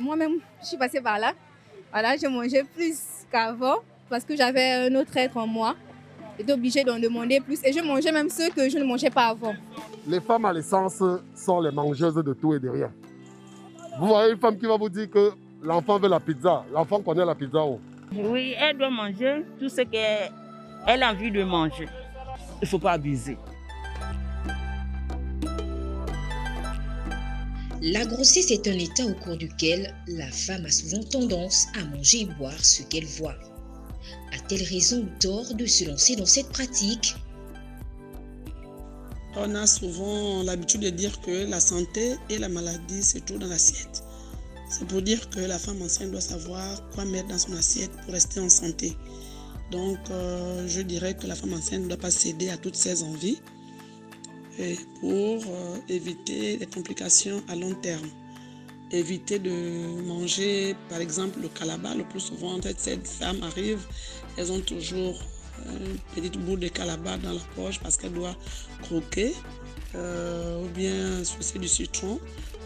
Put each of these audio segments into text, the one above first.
Moi-même, je suis passée par là. Voilà, je mangeais plus qu'avant parce que j'avais un autre être en moi. J'étais obligée d'en demander plus et je mangeais même ceux que je ne mangeais pas avant. Les femmes à l'essence sont les mangeuses de tout et de rien. Vous voyez une femme qui va vous dire que l'enfant veut la pizza. L'enfant connaît la pizza où? Oui, elle doit manger tout ce qu'elle a envie de manger. Il ne faut pas abuser. La grossesse est un état au cours duquel la femme a souvent tendance à manger et boire ce qu'elle voit. A-t-elle raison ou tort de se lancer dans cette pratique? On a souvent l'habitude de dire que la santé et la maladie se trouvent dans l'assiette. C'est pour dire que la femme enceinte doit savoir quoi mettre dans son assiette pour rester en santé. Donc, je dirais que la femme enceinte ne doit pas céder à toutes ses envies et pour éviter les complications à long terme. Éviter de manger, par exemple, le calabat. Le plus souvent, ces femmes arrivent, elles ont toujours un petit bout de calabat dans la poche parce qu'elles doivent croquer ou bien sucer du citron.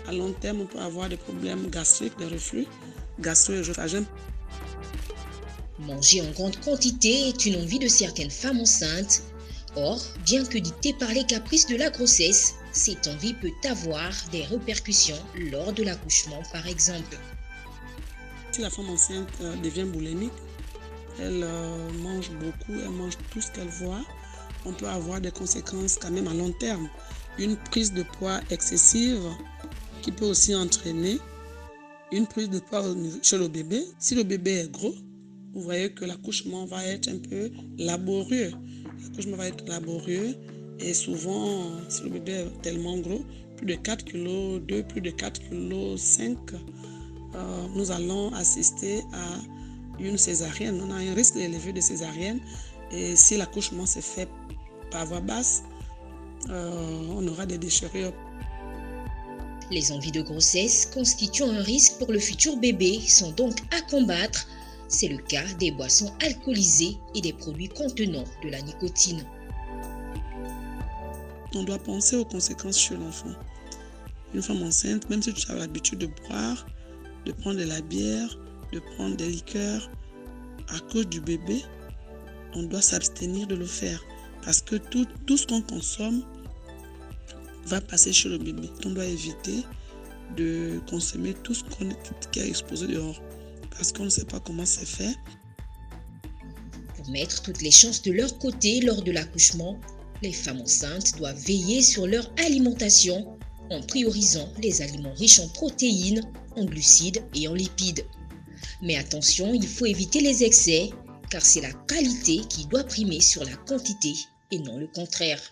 À long terme, on peut avoir des problèmes gastriques, des reflux gastro-œsophagien. Manger en grande quantité est une envie de certaines femmes enceintes. Or, bien que dictée par les caprices de la grossesse, cette envie peut avoir des répercussions lors de l'accouchement, par exemple. Si la femme enceinte devient boulimique, elle mange beaucoup, elle mange tout ce qu'elle voit, on peut avoir des conséquences quand même à long terme. Une prise de poids excessive qui peut aussi entraîner une prise de poids chez le bébé. Si le bébé est gros, vous voyez que l'accouchement va être un peu laborieux. L'accouchement va être laborieux et souvent, si le bébé est tellement gros, plus de 4 kg, 2, plus de 4 kg, 5, nous allons assister à une césarienne. On a un risque élevé de césarienne et si l'accouchement se fait par voie basse, on aura des déchirures. Les envies de grossesse constituant un risque pour le futur bébé sont donc à combattre. C'est le cas des boissons alcoolisées et des produits contenant de la nicotine. On doit penser aux conséquences chez l'enfant. Une femme enceinte, même si tu as l'habitude de boire, de prendre de la bière, de prendre des liqueurs, à cause du bébé, on doit s'abstenir de le faire. Parce que tout ce qu'on consomme va passer chez le bébé. On doit éviter de consommer tout ce qui est exposé dehors. Parce qu'on ne sait pas comment c'est fait. Pour mettre toutes les chances de leur côté lors de l'accouchement, les femmes enceintes doivent veiller sur leur alimentation en priorisant les aliments riches en protéines, en glucides et en lipides. Mais attention, il faut éviter les excès car c'est la qualité qui doit primer sur la quantité et non le contraire.